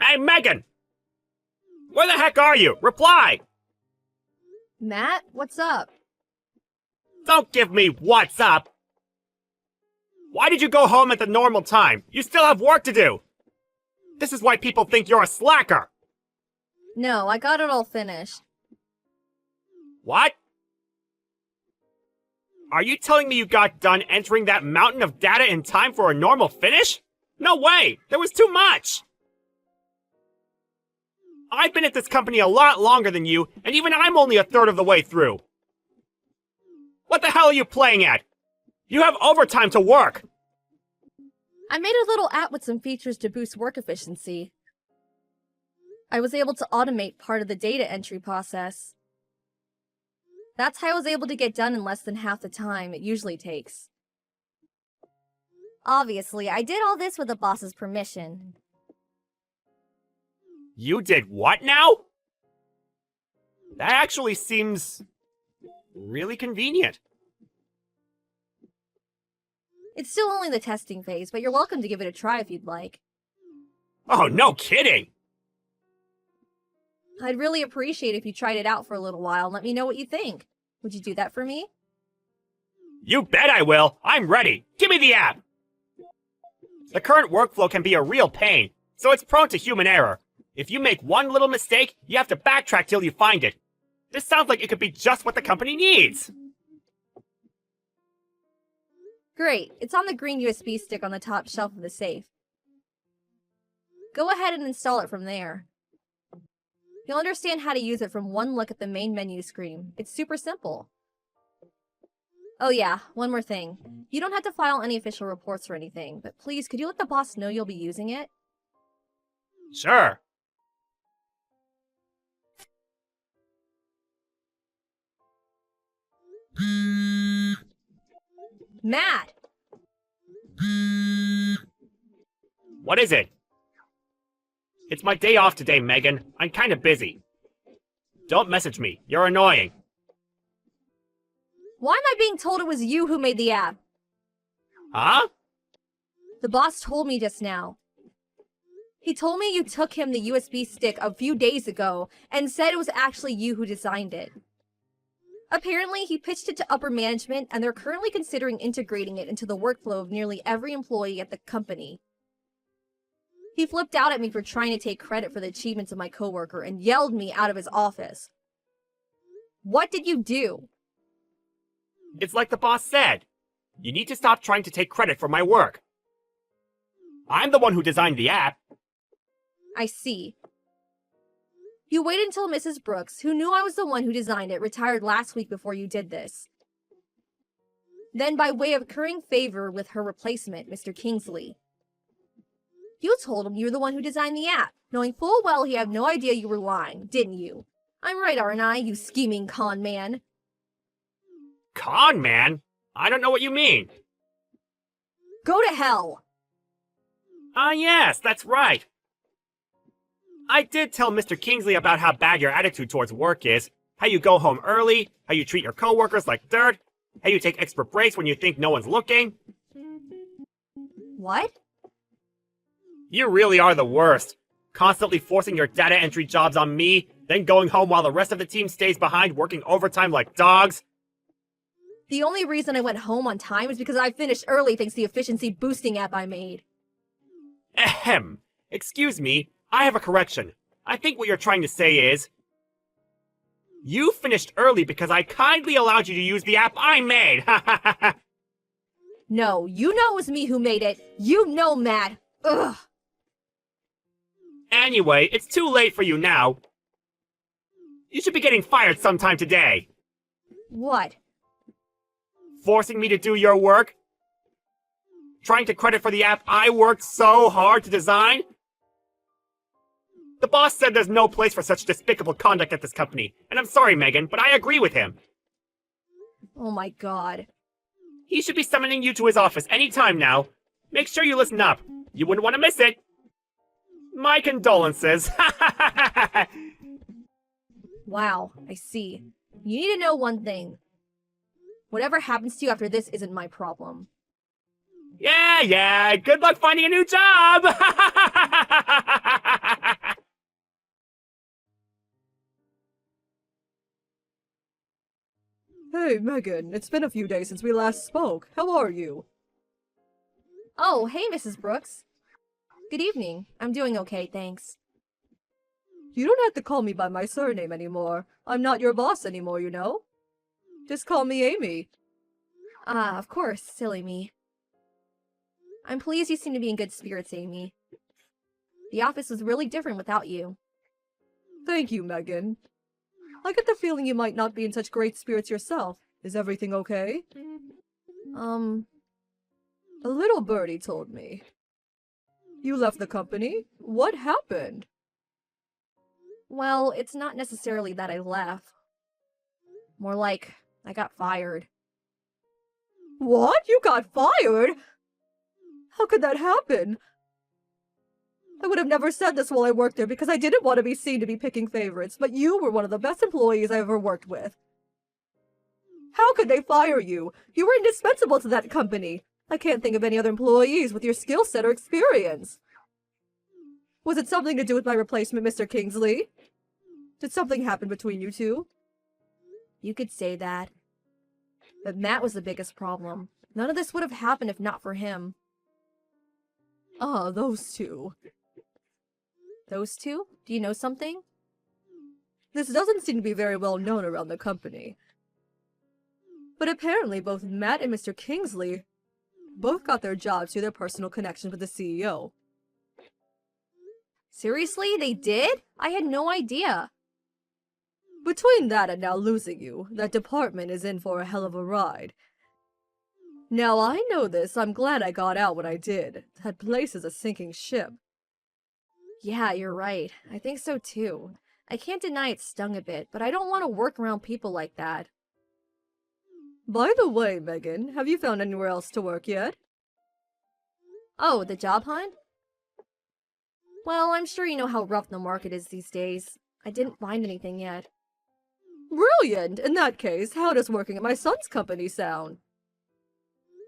Hey, Megan! Where the heck are you? Reply! Matt, what's up? Don't give me what's up! Why did you go home at the normal time? You still have work to do! This is why people think you're a slacker! No, I got it all finished. What? Are you telling me you got done entering that mountain of data in time for a normal finish? No way! There was too much! I've been at this company a lot longer than you, and even I'm only a third of the way through. What the hell are you playing at? You have overtime to work! I made a little app with some features to boost work efficiency. I was able to automate part of the data entry process. That's how I was able to get done in less than half the time it usually takes. Obviously, I did all this with the boss's permission. You did what now? That actually seems really convenient. It's still only the testing phase, but you're welcome to give it a try if you'd like. Oh, no kidding! I'd really appreciate if you tried it out for a little while and let me know what you think. Would you do that for me? You bet I will! I'm ready! Give me the app! The current workflow can be a real pain, so it's prone to human error. If you make one little mistake, you have to backtrack till you find it. This sounds like it could be just what the company needs! Great, it's on the green USB stick on the top shelf of the safe. Go ahead and install it from there. You'll understand how to use it from one look at the main menu screen. It's super simple. Oh yeah, one more thing. You don't have to file any official reports or anything, but please, could you let the boss know you'll be using it? Sure. Matt! What is it? It's my day off today, Megan. I'm kinda busy. Don't message me. You're annoying. Why am I being told it was you who made the app? Huh? The boss told me just now. He told me you took him the USB stick a few days ago and said it was actually you who designed it. Apparently, he pitched it to upper management and they're currently considering integrating it into the workflow of nearly every employee at the company. He flipped out at me for trying to take credit for the achievements of my coworker and yelled me out of his office. What did you do? It's like the boss said. You need to stop trying to take credit for my work. I'm the one who designed the app. I see. You waited until Mrs. Brooks, who knew I was the one who designed it, retired last week before you did this. Then, by way of currying favor with her replacement, Mr. Kingsley, you told him you were the one who designed the app, knowing full well he had no idea you were lying, didn't you? I'm right, aren't I, you scheming con man? Con man? I don't know what you mean. Go to hell! Ah, yes, that's right. I did tell Mr. Kingsley about how bad your attitude towards work is, how you go home early, how you treat your coworkers like dirt, how you take extra breaks when you think no one's looking. What? You really are the worst. Constantly forcing your data entry jobs on me, then going home while the rest of the team stays behind working overtime like dogs. The only reason I went home on time is because I finished early thanks to the efficiency boosting app I made. Ahem. Excuse me, I have a correction. I think what you're trying to say is, you finished early because I kindly allowed you to use the app I made. No, you know it was me who made it. You know, Matt. Ugh. Anyway, it's too late for you now. You should be getting fired sometime today. What? Forcing me to do your work? Trying to credit for the app I worked so hard to design? The boss said there's no place for such despicable conduct at this company, and I'm sorry, Megan, but I agree with him. Oh my god. He should be summoning you to his office any time now. Make sure you listen up. You wouldn't want to miss it. My condolences. Wow, I see. You need to know one thing. Whatever happens to you after this isn't my problem. Yeah, good luck finding a new job! Hey, Megan, it's been a few days since we last spoke. How are you? Oh, hey, Mrs. Brooks. Good evening. I'm doing okay, thanks. You don't have to call me by my surname anymore. I'm not your boss anymore, you know? Just call me Amy. Ah, of course, silly me. I'm pleased you seem to be in good spirits, Amy. The office was really different without you. Thank you, Megan. I get the feeling you might not be in such great spirits yourself. Is everything okay? A little birdie told me. You left the company? What happened? Well, it's not necessarily that I left. More like, I got fired. What? You got fired? How could that happen? I would have never said this while I worked there because I didn't want to be seen to be picking favorites, but you were one of the best employees I ever worked with. How could they fire you? You were indispensable to that company. I can't think of any other employees with your skill set or experience. Was it something to do with my replacement, Mr. Kingsley? Did something happen between you two? You could say that. But Matt was the biggest problem. None of this would have happened if not for him. Ah, those two. Those two? Do you know something? This doesn't seem to be very well known around the company. But apparently both Matt and Mr. Kingsley both got their jobs through their personal connections with the CEO. Seriously? They did? I had no idea. Between that and now losing you, that department is in for a hell of a ride. Now I know this, I'm glad I got out when I did. That place is a sinking ship. Yeah, you're right. I think so too. I can't deny it stung a bit, but I don't want to work around people like that. By the way, Megan, have you found anywhere else to work yet? Oh, the job hunt? Well, I'm sure you know how rough the market is these days. I didn't find anything yet. Brilliant! In that case, how does working at my son's company sound?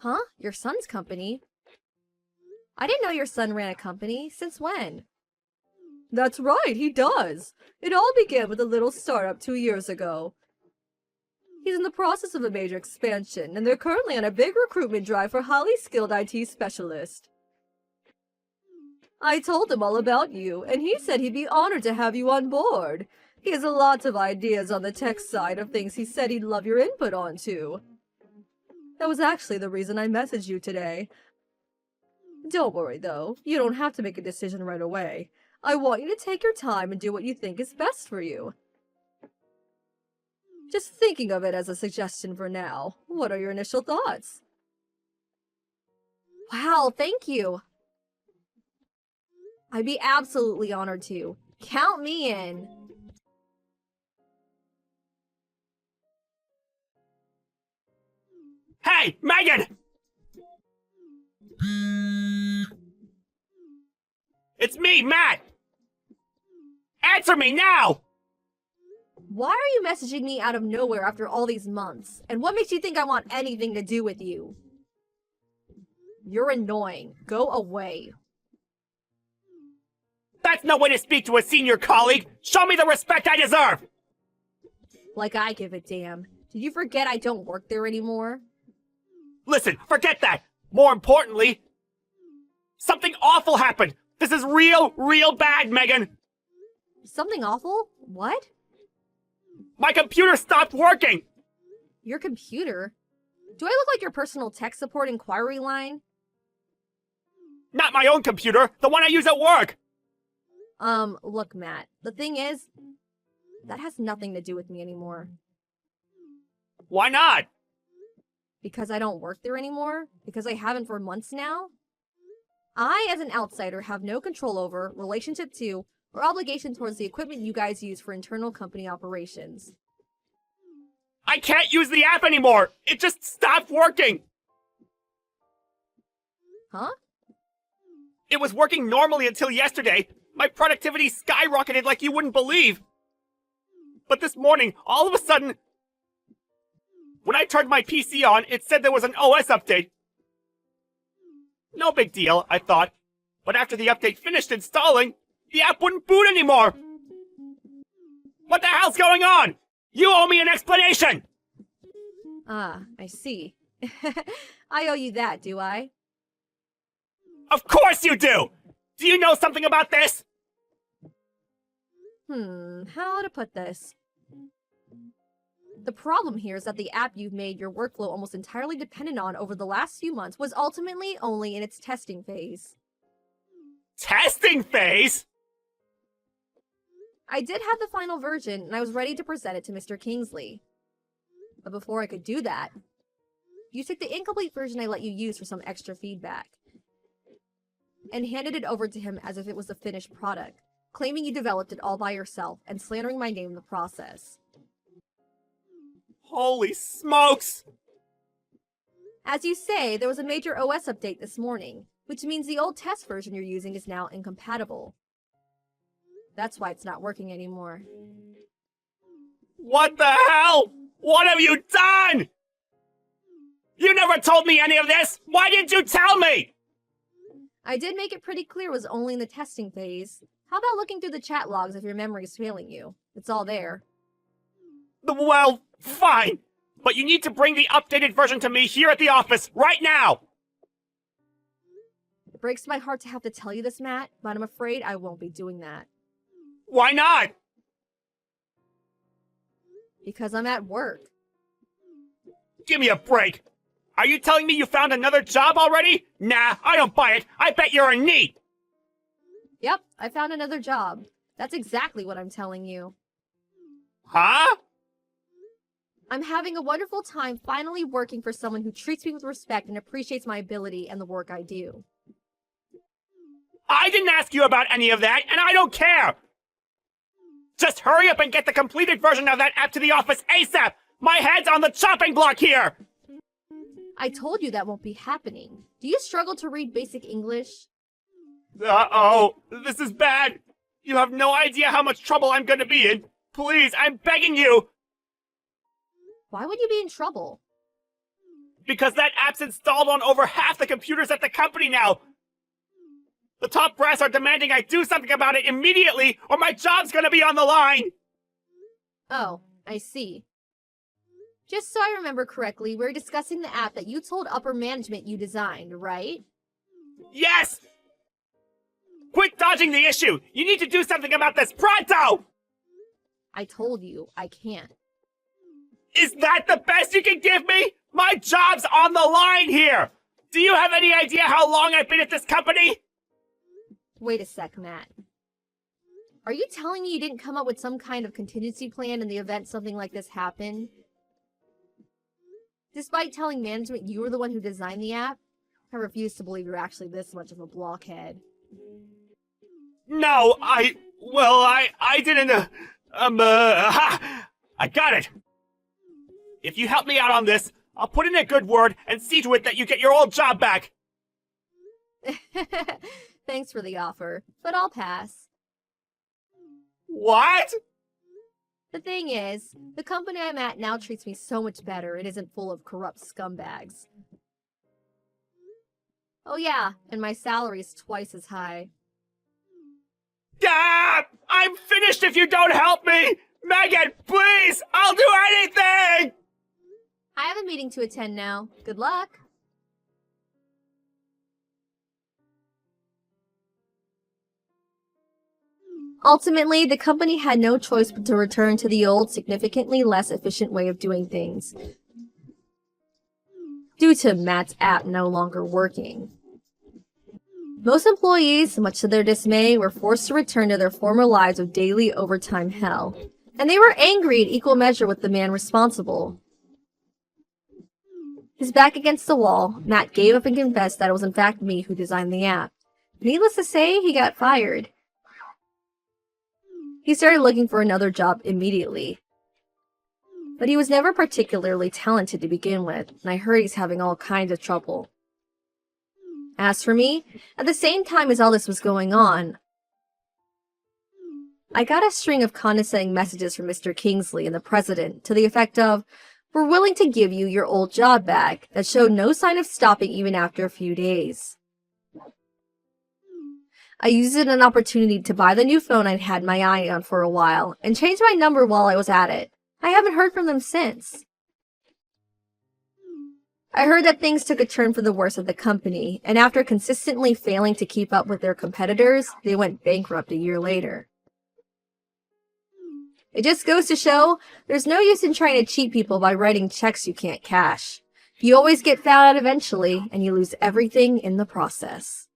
Huh? Your son's company? I didn't know your son ran a company. Since when? That's right, he does. It all began with a little startup 2 years ago. He's in the process of a major expansion, and they're currently on a big recruitment drive for highly skilled IT specialists. I told him all about you, and he said he'd be honored to have you on board. He has lots of ideas on the tech side of things he said he'd love your input on, too. That was actually the reason I messaged you today. Don't worry, though. You don't have to make a decision right away. I want you to take your time and do what you think is best for you. Just thinking of it as a suggestion for now. What are your initial thoughts? Wow, thank you. I'd be absolutely honored to. Count me in. Hey, Megan! It's me, Matt! Answer me now! Why are you messaging me out of nowhere after all these months? And what makes you think I want anything to do with you? You're annoying. Go away. That's no way to speak to a senior colleague! Show me the respect I deserve! Like I give a damn. Did you forget I don't work there anymore? Listen, forget that! More importantly, something awful happened! This is real bad, Megan! Something awful? What? My computer stopped working! Your computer? Do I look like your personal tech support inquiry line? Not my own computer, the one I use at work! Look, Matt. The thing is, that has nothing to do with me anymore. Why not? Because I don't work there anymore? Because I haven't for months now? I, as an outsider, have no control over, relationship to, or obligation towards the equipment you guys use for internal company operations. I can't use the app anymore! It just stopped working! Huh? It was working normally until yesterday. My productivity skyrocketed like you wouldn't believe. But this morning, all of a sudden, when I turned my PC on, it said there was an OS update. No big deal, I thought. But after the update finished installing, the app wouldn't boot anymore! What the hell's going on? You owe me an explanation! Ah, I see. I owe you that, do I? Of course you do! Do you know something about this? How to put this? The problem here is that the app you've made your workflow almost entirely dependent on over the last few months was ultimately only in its testing phase. Testing phase? I did have the final version, and I was ready to present it to Mr. Kingsley. But before I could do that, you took the incomplete version I let you use for some extra feedback, and handed it over to him as if it was the finished product, claiming you developed it all by yourself and slandering my name in the process. Holy smokes! As you say, there was a major OS update this morning, which means the old test version you're using is now incompatible. That's why it's not working anymore. What the hell? What have you done? You never told me any of this! Why didn't you tell me? I did make it pretty clear it was only in the testing phase. How about looking through the chat logs if your memory is failing you? It's all there. Well, fine. But you need to bring the updated version to me here at the office right now! It breaks my heart to have to tell you this, Matt, but I'm afraid I won't be doing that. Why not? Because I'm at work. Give me a break. Are you telling me you found another job already? Nah, I don't buy it. I bet you're a NEET. Yep, I found another job. That's exactly what I'm telling you. Huh? I'm having a wonderful time finally working for someone who treats me with respect and appreciates my ability and the work I do. I didn't ask you about any of that, and I don't care! Just hurry up and get the completed version of that app to the office ASAP! My head's on the chopping block here! I told you that won't be happening. Do you struggle to read basic English? Uh-oh, this is bad. You have no idea how much trouble I'm gonna be in. Please, I'm begging you! Why would you be in trouble? Because that app's installed on over half the computers at the company now! The top brass are demanding I do something about it immediately, or my job's gonna be on the line! Oh, I see. Just so I remember correctly, we're discussing the app that you told upper management you designed, right? Yes! Quit dodging the issue! You need to do something about this pronto! I told you, I can't. Is that the best you can give me? My job's on the line here! Do you have any idea how long I've been at this company? Wait a sec, Matt. Are you telling me you didn't come up with some kind of contingency plan in the event something like this happened? Despite telling management you were the one who designed the app, I refuse to believe you're actually this much of a blockhead. No, I didn't, I got it! If you help me out on this, I'll put in a good word and see to it that you get your old job back! Thanks for the offer, but I'll pass. What? The thing is, the company I'm at now treats me so much better it isn't full of corrupt scumbags. Oh yeah, and my salary's twice as high. Ah! I'm finished if you don't help me! Megan, please! I'll do anything! I have a meeting to attend now. Good luck! Ultimately, the company had no choice but to return to the old, significantly less efficient way of doing things, due to Matt's app no longer working. Most employees, much to their dismay, were forced to return to their former lives of daily overtime hell, and they were angry in equal measure with the man responsible. His back against the wall, Matt gave up and confessed that it was in fact me who designed the app. Needless to say, he got fired. He started looking for another job immediately. But he was never particularly talented to begin with, and I heard he's having all kinds of trouble. As for me, at the same time as all this was going on, I got a string of condescending messages from Mr. Kingsley and the president to the effect of, "We're willing to give you your old job back," that showed no sign of stopping even after a few days. I used it as an opportunity to buy the new phone I'd had my eye on for a while, and changed my number while I was at it. I haven't heard from them since. I heard that things took a turn for the worse at the company, and after consistently failing to keep up with their competitors, they went bankrupt a year later. It just goes to show, there's no use in trying to cheat people by writing checks you can't cash. You always get found out eventually, and you lose everything in the process.